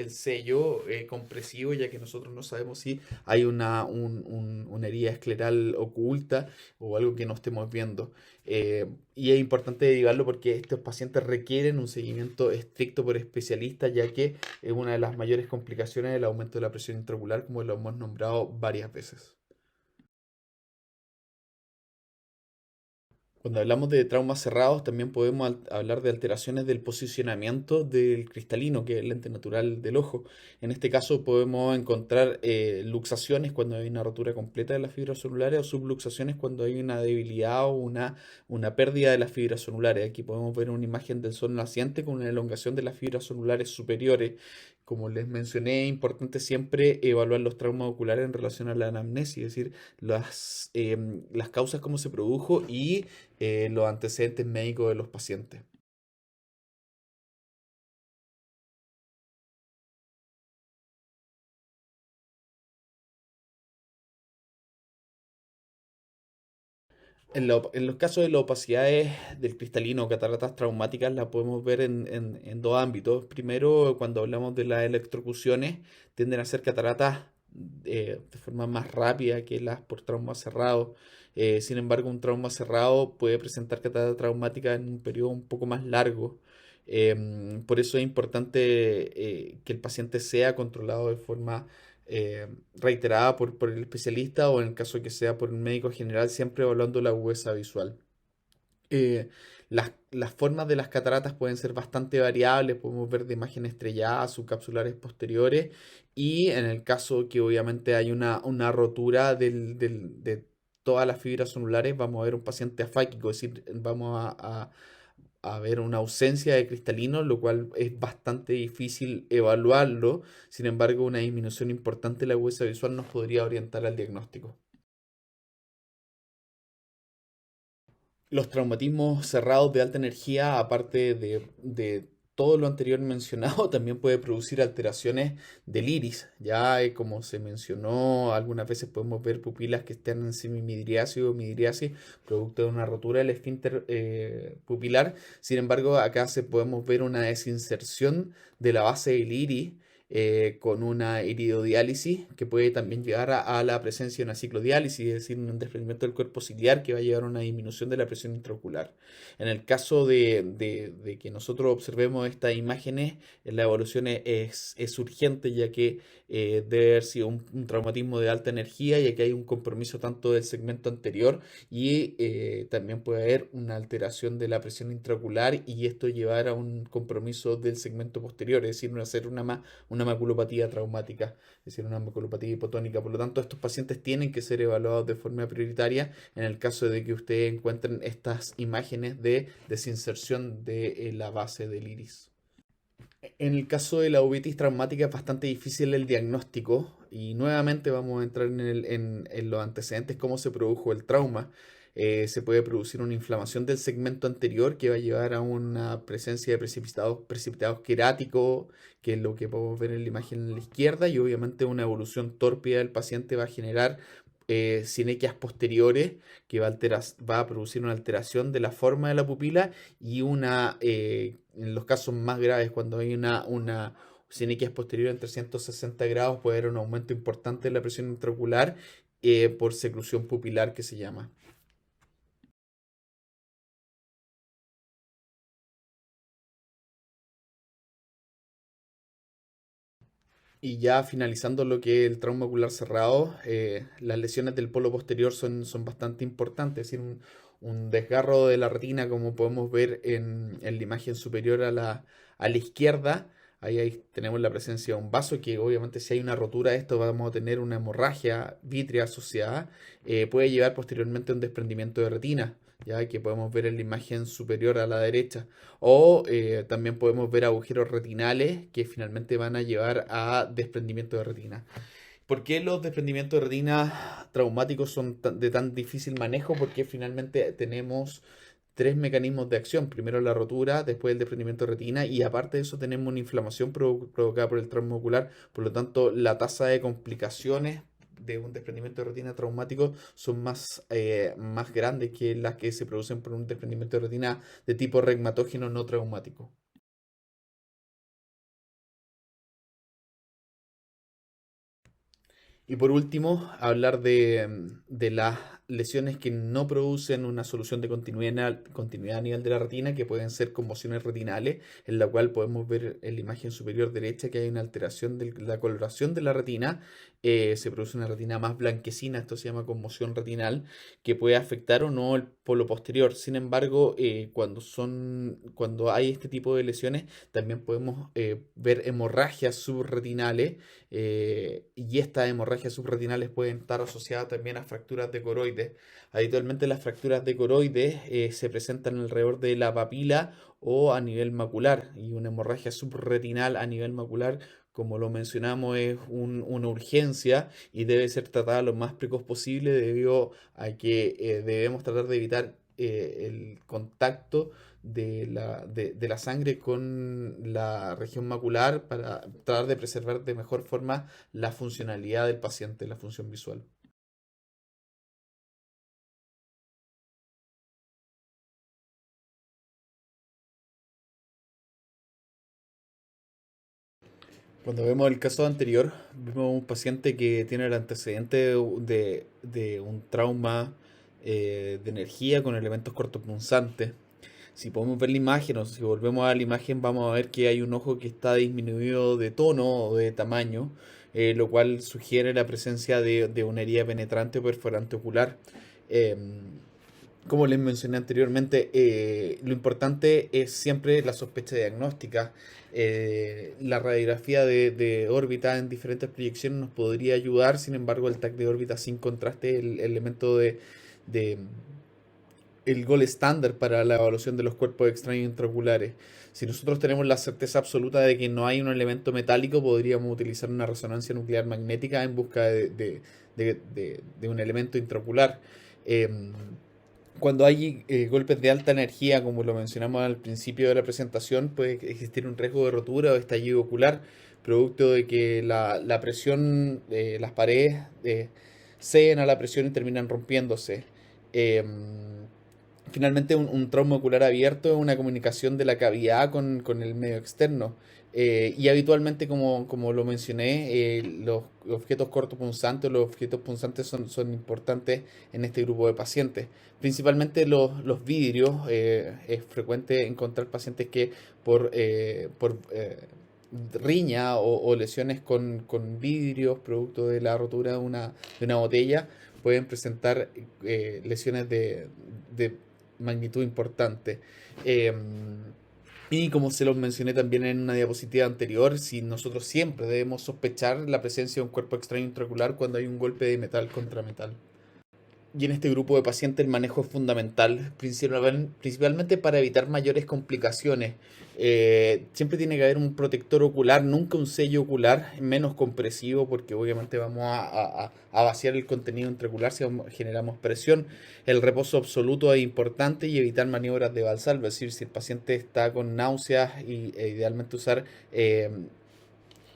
compresivo, ya que nosotros no sabemos si hay una herida escleral oculta o algo que no estemos viendo. Y es importante derivarlo porque estos pacientes requieren un seguimiento estricto por especialistas, ya que es una de las mayores complicaciones del aumento de la presión intraocular, como lo hemos nombrado varias veces. Cuando hablamos de traumas cerrados, también podemos hablar de alteraciones del posicionamiento del cristalino, que es el lente natural del ojo. En este caso podemos encontrar luxaciones cuando hay una rotura completa de las fibras celulares, o subluxaciones cuando hay una debilidad o una pérdida de las fibras celulares. Aquí podemos ver una imagen del sol naciente con una elongación de las fibras celulares superiores. Como les mencioné, es importante siempre evaluar los traumas oculares en relación a la anamnesis, es decir, las causas, cómo se produjo, y los antecedentes médicos de los pacientes. En los casos de las opacidades del cristalino o cataratas traumáticas, la podemos ver en dos ámbitos. Primero, cuando hablamos de las electrocuciones, tienden a ser cataratas de forma más rápida que las por traumas cerrados. Sin embargo, un trauma cerrado puede presentar catarata traumática en un periodo un poco más largo. Por eso es importante que el paciente sea controlado de forma reiterada por el especialista o en el caso que sea por un médico general, siempre evaluando la agudeza visual. Eh, las formas de las cataratas pueden ser bastante variables, podemos ver de imágenes estrelladas, subcapsulares posteriores, y en el caso que obviamente hay una rotura de todas las fibras celulares, vamos a ver un paciente afáquico, es decir, vamos a ver una ausencia de cristalino, lo cual es bastante difícil evaluarlo. Sin embargo, una disminución importante de la agudeza visual nos podría orientar al diagnóstico. Los traumatismos cerrados de alta energía, aparte de todo lo anterior mencionado, también puede producir alteraciones del iris. Ya como se mencionó, algunas veces podemos ver pupilas que están en semimidriasis o midriasis, producto de una rotura del esfínter pupilar. Sin embargo, acá podemos ver una desinserción de la base del iris con una iridodiálisis que puede también llegar a la presencia de una ciclodiálisis, es decir, un desprendimiento del cuerpo ciliar que va a llevar a una disminución de la presión intraocular. En el caso de que nosotros observemos estas imágenes, la evolución es urgente ya que debe haber sido un traumatismo de alta energía ya que hay un compromiso tanto del segmento anterior y también puede haber una alteración de la presión intraocular y esto llevar a un compromiso del segmento posterior, es decir, hacer una maculopatía traumática, es decir, una maculopatía hipotónica. Por lo tanto, estos pacientes tienen que ser evaluados de forma prioritaria en el caso de que ustedes encuentren estas imágenes de desinserción de la base del iris. En el caso de la uveitis traumática es bastante difícil el diagnóstico y nuevamente vamos a entrar en los antecedentes, cómo se produjo el trauma. Se puede producir una inflamación del segmento anterior que va a llevar a una presencia de precipitados queráticos, que es lo que podemos ver en la imagen en la izquierda, y obviamente una evolución tórpida del paciente va a generar sinequias posteriores que va a producir una alteración de la forma de la pupila y en los casos más graves, cuando hay una cinequias posterior en 360 grados, puede haber un aumento importante de la presión intraocular por seclusión pupilar que se llama. Y ya finalizando lo que es el trauma ocular cerrado, las lesiones del polo posterior son bastante importantes, es decir, un desgarro de la retina, como podemos ver en la imagen superior a la izquierda. Ahí tenemos la presencia de un vaso que obviamente si hay una rotura de esto vamos a tener una hemorragia vítrea asociada. Puede llevar posteriormente a un desprendimiento de retina, ya que podemos ver en la imagen superior a la derecha. O también podemos ver agujeros retinales que finalmente van a llevar a desprendimiento de retina. ¿Por qué los desprendimientos de retina traumáticos son de tan difícil manejo? Porque finalmente tenemos tres mecanismos de acción. Primero la rotura, después el desprendimiento de retina y aparte de eso tenemos una inflamación provocada por el trauma ocular. Por lo tanto, la tasa de complicaciones de un desprendimiento de retina traumático son más grandes que las que se producen por un desprendimiento de retina de tipo reumatógeno no traumático. Y por último, hablar de las lesiones que no producen una solución de continuidad a nivel de la retina, que pueden ser conmociones retinales, en la cual podemos ver en la imagen superior derecha que hay una alteración de la coloración de la retina. Se produce una retina más blanquecina, esto se llama conmoción retinal, que puede afectar o no el polo posterior. Sin embargo, cuando hay este tipo de lesiones, también podemos ver hemorragias subretinales y estas hemorragias subretinales pueden estar asociadas también a fracturas de coroides. Habitualmente las fracturas de coroides se presentan alrededor de la papila o a nivel macular y una hemorragia subretinal a nivel macular, como lo mencionamos, es una urgencia y debe ser tratada lo más precoz posible debido a que debemos tratar de evitar el contacto de la sangre con la región macular para tratar de preservar de mejor forma la funcionalidad del paciente, la función visual. Cuando vemos el caso anterior, vemos un paciente que tiene el antecedente de un trauma de energía con elementos cortopunzantes. Si podemos ver la imagen o si volvemos a la imagen, vamos a ver que hay un ojo que está disminuido de tono o de tamaño, lo cual sugiere la presencia de una herida penetrante o perforante ocular. Como les mencioné anteriormente, lo importante es siempre la sospecha diagnóstica. La radiografía de órbita en diferentes proyecciones nos podría ayudar, sin embargo, el TAC de órbita sin contraste es el elemento de el gol estándar para la evaluación de los cuerpos extraños intraoculares. Si nosotros tenemos la certeza absoluta de que no hay un elemento metálico, podríamos utilizar una resonancia nuclear magnética en busca de un elemento intraocular. Cuando hay golpes de alta energía, como lo mencionamos al principio de la presentación, puede existir un riesgo de rotura o estallido ocular, producto de que la presión, las paredes ceden a la presión y terminan rompiéndose. Finalmente, un trauma ocular abierto es una comunicación de la cavidad con el medio externo. Y habitualmente, como lo mencioné, los objetos cortopunzantes o los objetos punzantes son importantes en este grupo de pacientes. Principalmente los vidrios. Es frecuente encontrar pacientes que por riña o lesiones con vidrios, producto de la rotura de una botella, pueden presentar lesiones de magnitud importante. Eh, y como se los mencioné también en una diapositiva anterior, si nosotros siempre debemos sospechar la presencia de un cuerpo extraño intraocular cuando hay un golpe de metal contra metal. Y en este grupo de pacientes el manejo es fundamental, principalmente para evitar mayores complicaciones. Siempre tiene que haber un protector ocular, nunca un sello ocular menos compresivo, porque obviamente vamos a vaciar el contenido intraocular si generamos presión. El reposo absoluto es importante y evitar maniobras de valsalva, es decir, si el paciente está con náuseas, idealmente usar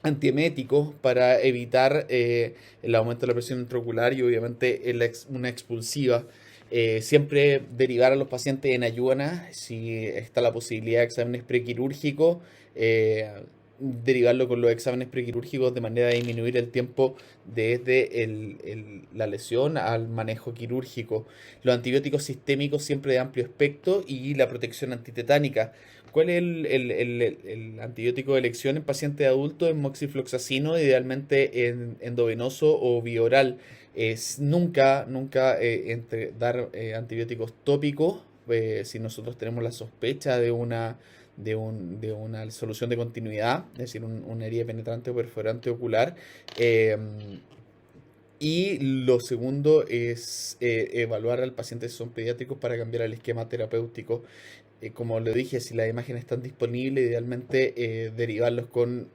antieméticos para evitar el aumento de la presión intraocular y obviamente una expulsiva. Siempre derivar a los pacientes en ayunas, si está la posibilidad de exámenes prequirúrgicos, derivarlo con los exámenes prequirúrgicos de manera a disminuir el tiempo desde la lesión al manejo quirúrgico. Los antibióticos sistémicos siempre de amplio espectro y la protección antitetánica. ¿Cuál es el antibiótico de elección en pacientes adultos? Es moxifloxacino, idealmente endovenoso o bioral. Nunca dar antibióticos tópicos si nosotros tenemos la sospecha de una solución de continuidad, es decir, una herida penetrante o perforante ocular. Y lo segundo es evaluar al paciente si son pediátricos para cambiar el esquema terapéutico. Como le dije, si las imágenes están disponibles, idealmente derivarlos con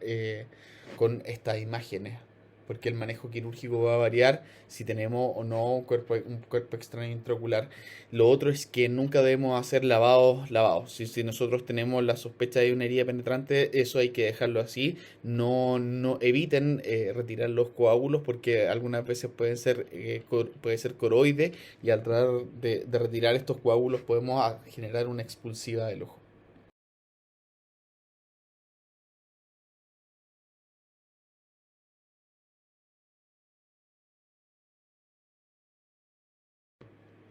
estas imágenes, porque el manejo quirúrgico va a variar si tenemos o no un cuerpo extraño intraocular. Lo otro es que nunca debemos hacer lavados. Si nosotros tenemos la sospecha de una herida penetrante, eso hay que dejarlo así. No eviten retirar los coágulos porque algunas veces puede ser coroide y al tratar de retirar estos coágulos podemos generar una expulsiva del ojo.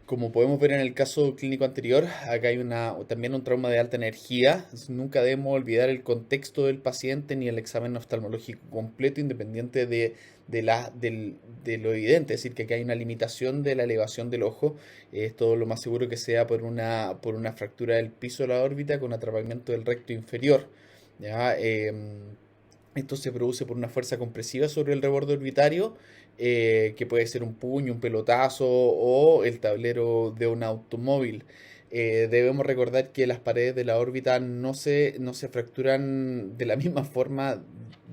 Como podemos ver en el caso clínico anterior, acá hay también un trauma de alta energía. Nunca debemos olvidar el contexto del paciente ni el examen oftalmológico completo, independiente de lo evidente. Es decir, que acá hay una limitación de la elevación del ojo. Esto lo más seguro que sea por una fractura del piso de la órbita con atrapamiento del recto inferior. ¿Ya? Esto se produce por una fuerza compresiva sobre el reborde orbitario, que puede ser un puño, un pelotazo o el tablero de un automóvil. Debemos recordar que las paredes de la órbita no se fracturan de la misma forma,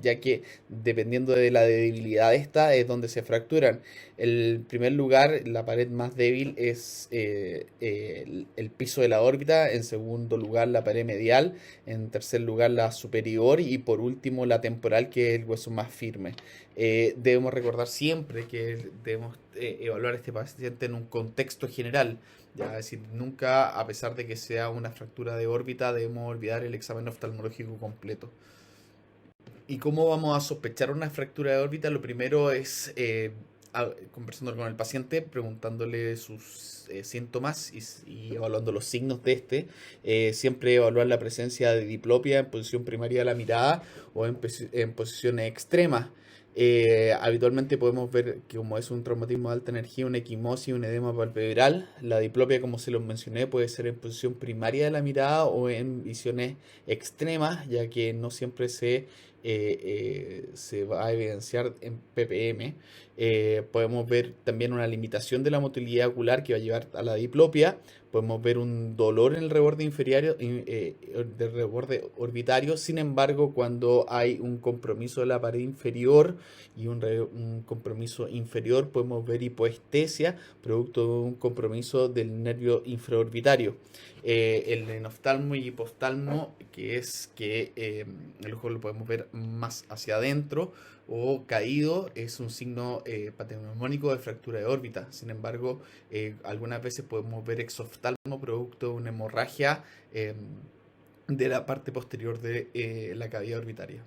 ya que dependiendo de la debilidad de esta es donde se fracturan. En primer lugar, la pared más débil es el piso de la órbita, en segundo lugar la pared medial, en tercer lugar la superior y por último la temporal, que es el hueso más firme. Debemos recordar siempre que debemos evaluar a este paciente en un contexto general. Ya, es decir, nunca, a pesar de que sea una fractura de órbita, debemos olvidar el examen oftalmológico completo. ¿Y cómo vamos a sospechar una fractura de órbita? Lo primero es conversando con el paciente, preguntándole sus síntomas y evaluando los signos de este. Siempre evaluar la presencia de diplopia en posición primaria de la mirada o en posiciones extremas. Habitualmente podemos ver que como es un traumatismo de alta energía, una equimosis, un edema palpebral. La diplopia, como se los mencioné, puede ser en posición primaria de la mirada o en visiones extremas, ya que no siempre se va a evidenciar en ppm. Podemos ver también una limitación de la motilidad ocular que va a llevar a la diplopia. Podemos ver un dolor en el reborde inferior, del reborde orbitario. Sin embargo, cuando hay un compromiso de la pared inferior y un compromiso inferior, podemos ver hipoestesia, producto de un compromiso del nervio infraorbitario. El enoftalmo y hipoftalmo, que es que el ojo lo podemos ver más hacia adentro o caído, es un signo patognomónico de fractura de órbita. Sin embargo, algunas veces podemos ver exoftalmo producto de una hemorragia de la parte posterior de la cavidad orbitaria.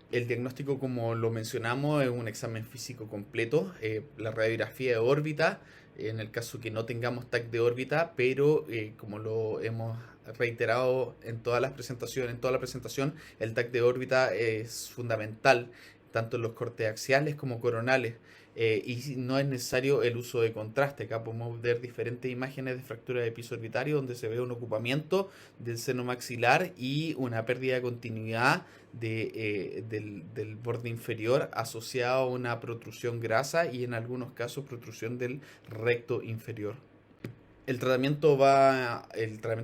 El diagnóstico, como lo mencionamos, es un examen físico completo, la radiografía de órbita, en el caso que no tengamos TAC de órbita, pero como lo hemos reiterado en todas las presentaciones, en toda la presentación, el TAC de órbita es fundamental, tanto en los cortes axiales como coronales. Y no es necesario el uso de contraste. Acá podemos ver diferentes imágenes de fractura de piso orbitario donde se ve un ocupamiento del seno maxilar y una pérdida de continuidad del borde inferior asociado a una protrusión grasa y en algunos casos protrusión del recto inferior. El tratamiento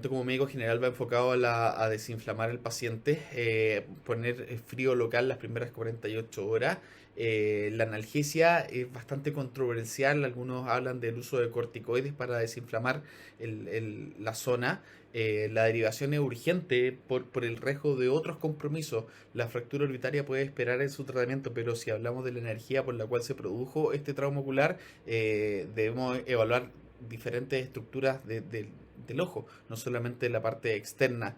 como médico general va enfocado a desinflamar al paciente, poner frío local las primeras 48 horas. La analgesia es bastante controversial, algunos hablan del uso de corticoides para desinflamar la zona. La derivación es urgente por el riesgo de otros compromisos. La fractura orbitaria puede esperar en su tratamiento, pero si hablamos de la energía por la cual se produjo este trauma ocular, debemos evaluar diferentes estructuras del ojo, no solamente la parte externa.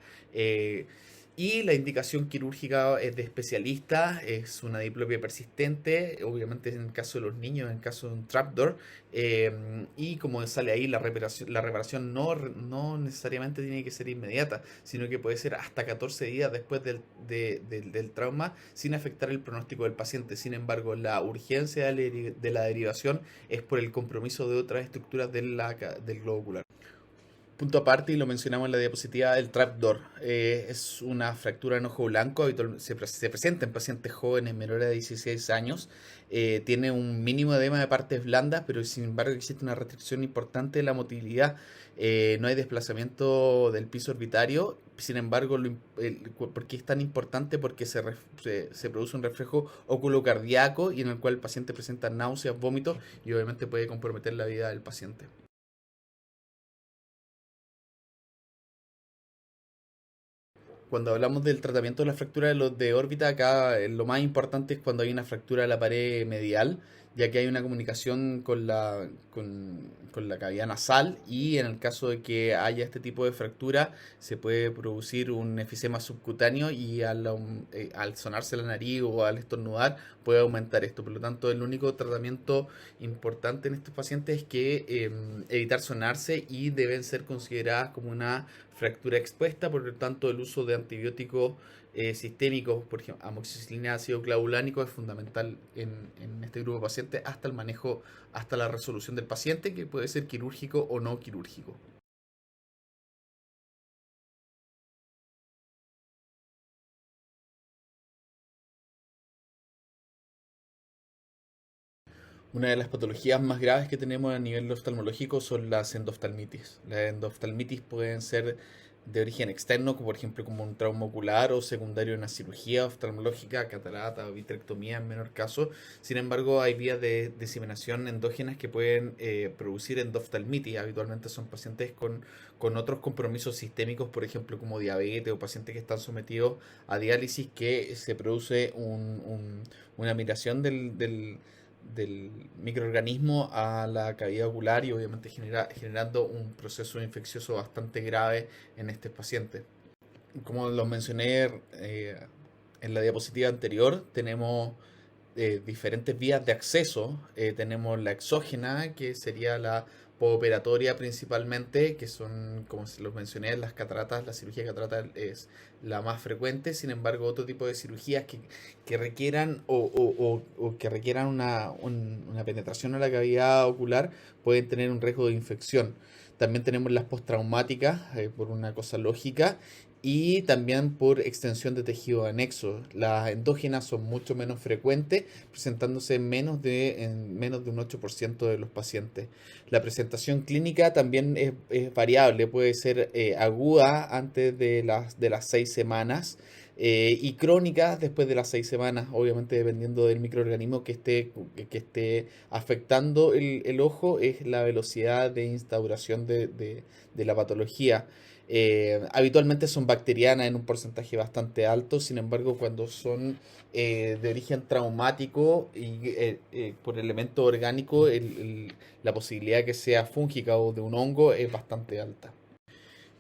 Y la indicación quirúrgica es de especialista, es una diplopia persistente, obviamente en el caso de los niños, en el caso de un trapdoor, y como sale ahí, la reparación no necesariamente tiene que ser inmediata, sino que puede ser hasta 14 días después del trauma sin afectar el pronóstico del paciente. Sin embargo, la urgencia de la derivación es por el compromiso de otras estructuras del globo ocular. Punto aparte, y lo mencionamos en la diapositiva, el trapdoor. Es una fractura en ojo blanco, se presenta en pacientes jóvenes menores de 16 años. Tiene un mínimo edema de partes blandas, pero sin embargo existe una restricción importante de la motilidad. No hay desplazamiento del piso orbitario. Sin embargo, ¿por qué es tan importante? Porque se produce un reflejo oculocardíaco y en el cual el paciente presenta náuseas, vómitos y obviamente puede comprometer la vida del paciente. Cuando hablamos del tratamiento de la fractura de órbita, acá lo más importante es cuando hay una fractura de la pared medial, ya que hay una comunicación con la cavidad nasal y en el caso de que haya este tipo de fractura se puede producir un efisema subcutáneo y al sonarse la nariz o al estornudar puede aumentar esto. Por lo tanto, el único tratamiento importante en estos pacientes es que evitar sonarse y deben ser consideradas como una fractura expuesta, por lo tanto el uso de antibióticos sistémicos, por ejemplo, amoxicilina, ácido clavulánico es fundamental en este grupo de pacientes hasta el manejo, hasta la resolución del paciente, que puede ser quirúrgico o no quirúrgico. Una de las patologías más graves que tenemos a nivel oftalmológico son las endoftalmitis. Las endoftalmitis pueden ser de origen externo, como por ejemplo como un trauma ocular o secundario a una cirugía oftalmológica, catarata o vitrectomía en menor caso. Sin embargo, hay vías de diseminación endógenas que pueden producir endoftalmitis. Habitualmente son pacientes con otros compromisos sistémicos, por ejemplo como diabetes o pacientes que están sometidos a diálisis, que se produce una migración del microorganismo a la cavidad ocular y obviamente generando un proceso infeccioso bastante grave en este paciente. Como lo mencioné en la diapositiva anterior, tenemos diferentes vías de acceso. Tenemos la exógena, que sería la postoperatoria principalmente, que son, como se los mencioné, las cataratas. La cirugía de cataratas es la más frecuente. Sin embargo, otro tipo de cirugías que requieran o que requieran una penetración a la cavidad ocular pueden tener un riesgo de infección. También tenemos las postraumáticas, por una cosa lógica, y también por extensión de tejido anexo. Las endógenas son mucho menos frecuentes, presentándose en menos de un 8% de los pacientes. La presentación clínica también es variable, puede ser aguda antes de las 6 semanas, y crónica después de las 6 semanas, obviamente dependiendo del microorganismo que esté afectando el ojo, es la velocidad de instauración de la patología. Habitualmente son bacterianas en un porcentaje bastante alto. Sin embargo, cuando son de origen traumático y por elemento orgánico, la posibilidad que sea fúngica o de un hongo es bastante alta.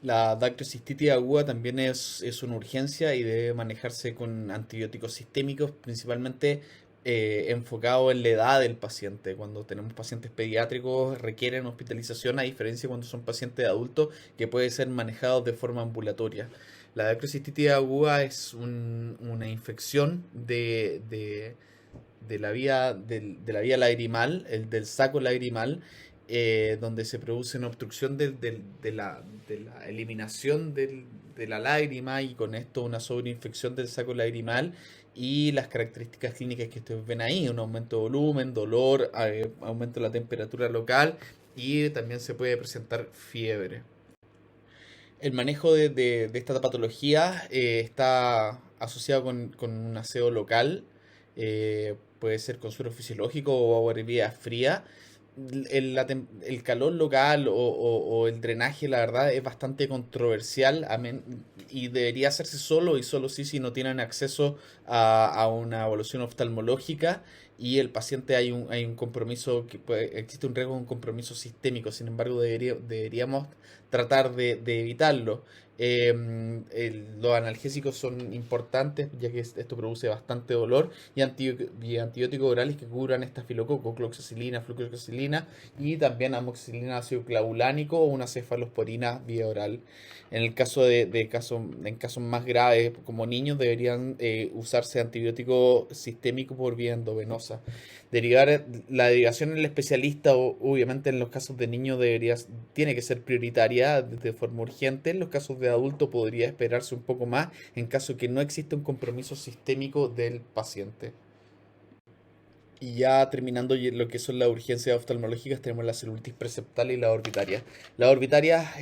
La dactiocistitis aguda también es una urgencia y debe manejarse con antibióticos sistémicos, principalmente enfocado en la edad del paciente. Cuando tenemos pacientes pediátricos requieren hospitalización, a diferencia cuando son pacientes adultos que pueden ser manejados de forma ambulatoria. La dactiocistitis aguda es una infección de la vía lagrimal, del saco lagrimal, donde se produce una obstrucción de la eliminación de la lágrima, y con esto una sobreinfección del saco lagrimal, y las características clínicas que ustedes ven ahí: un aumento de volumen, dolor, aumento de la temperatura local, y también se puede presentar fiebre. El manejo de esta patología está asociado con un aseo local. Puede ser con suero fisiológico o agua hervida fría. El calor local o el drenaje, la verdad, es bastante controversial, y debería hacerse solo y solo si no tienen acceso a una evaluación oftalmológica, y el paciente hay un compromiso, existe un riesgo de un compromiso sistémico. Sin embargo, deberíamos tratar de evitarlo. Los analgésicos son importantes, ya que esto produce bastante dolor, y antibióticos orales que cubran estafilococo, cloxacilina, flucloxacilina, y también amoxicilina ácido clavulánico o una cefalosporina vía oral. En el caso en casos más graves, como niños, deberían usarse antibiótico sistémico por vía endovenosa. La derivación en el especialista, obviamente en los casos de niños tiene que ser prioritaria de forma urgente. En los casos de adulto podría esperarse un poco más en caso que no exista un compromiso sistémico del paciente. Y ya terminando lo que son las urgencias oftalmológicas, tenemos la celulitis preceptal y la orbitaria. La orbitaria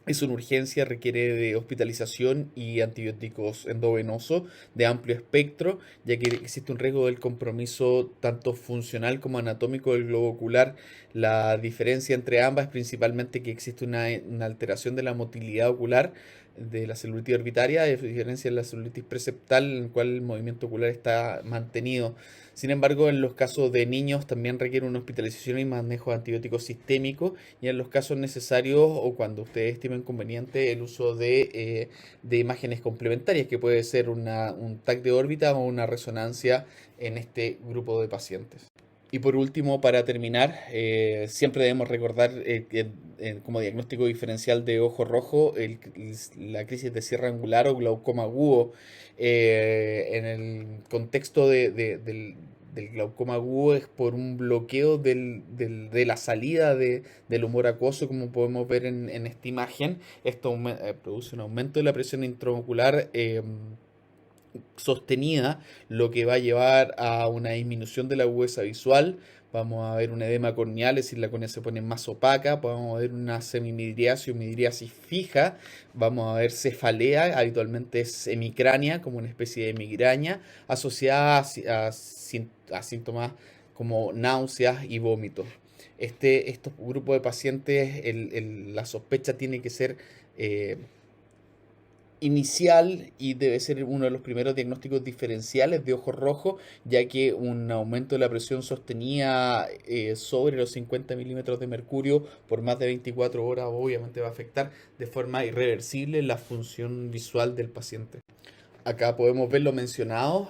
es una urgencia, requiere de hospitalización y antibióticos endovenosos de amplio espectro, ya que existe un riesgo del compromiso tanto funcional como anatómico del globo ocular. La diferencia entre ambas es principalmente que existe una alteración de la motilidad ocular de la celulitis orbitaria, a diferencia de la celulitis preceptal, en la cual el movimiento ocular está mantenido. Sin embargo, en los casos de niños también requiere una hospitalización y manejo de antibióticos sistémicos, y en los casos necesarios o cuando ustedes estimen conveniente el uso de imágenes complementarias, que puede ser un TAC de órbita o una resonancia en este grupo de pacientes. Y por último, para terminar, siempre debemos recordar que como diagnóstico diferencial de ojo rojo, la crisis de cierre angular o glaucoma agudo. En el contexto del glaucoma agudo es por un bloqueo de la salida del humor acuoso, como podemos ver en esta imagen. Esto produce un aumento de la presión intraocular sostenida, lo que va a llevar a una disminución de la agudeza visual. Vamos a ver un edema corneal, es decir, la córnea se pone más opaca. Vamos a ver una semimidriasis o midriasis fija. Vamos a ver cefalea, habitualmente es hemicránea, como una especie de migraña, asociada a síntomas como náuseas y vómitos. Estos grupos de pacientes, la sospecha tiene que ser inicial y debe ser uno de los primeros diagnósticos diferenciales de ojo rojo, ya que un aumento de la presión sostenida sobre los 50 milímetros de mercurio por más de 24 horas obviamente va a afectar de forma irreversible la función visual del paciente. Acá podemos ver lo mencionado,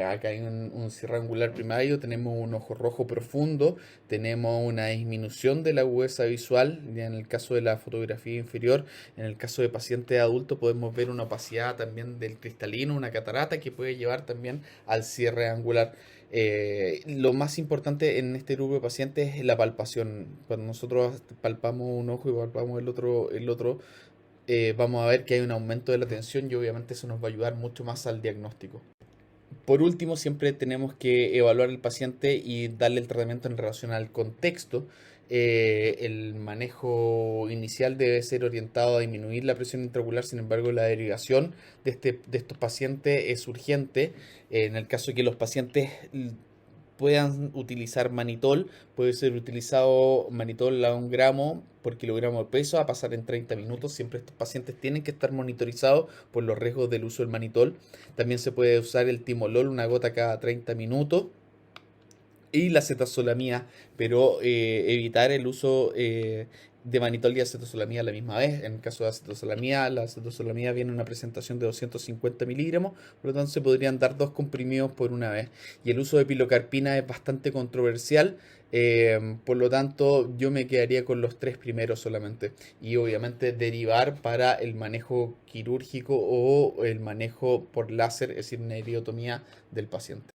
acá hay un cierre angular primario, tenemos un ojo rojo profundo, tenemos una disminución de la agudeza visual, ya en el caso de la fotografía inferior, en el caso de pacientes adultos podemos ver una opacidad también del cristalino, una catarata que puede llevar también al cierre angular. Lo más importante en este grupo de pacientes es la palpación. Cuando nosotros palpamos un ojo y palpamos el otro, vamos a ver que hay un aumento de la tensión y obviamente eso nos va a ayudar mucho más al diagnóstico. Por último, siempre tenemos que evaluar al paciente y darle el tratamiento en relación al contexto. El manejo inicial debe ser orientado a disminuir la presión intraocular, sin embargo, la derivación de estos pacientes es urgente. En el caso de que los pacientes puedan utilizar manitol, puede ser utilizado manitol a 1 gramo por kilogramo de peso a pasar en 30 minutos. Siempre estos pacientes tienen que estar monitorizados por los riesgos del uso del manitol. También se puede usar el timolol, 1 gota cada 30 minutos. Y la cetazolamida, pero evitar el uso de manitol y acetazolamida a la misma vez. En el caso de acetazolamida, la acetazolamida viene en una presentación de 250 miligramos, por lo tanto se podrían dar 2 comprimidos por una vez. Y el uso de pilocarpina es bastante controversial, por lo tanto yo me quedaría con los 3 primeros solamente. Y obviamente derivar para el manejo quirúrgico o el manejo por láser, es decir, una iridotomía del paciente.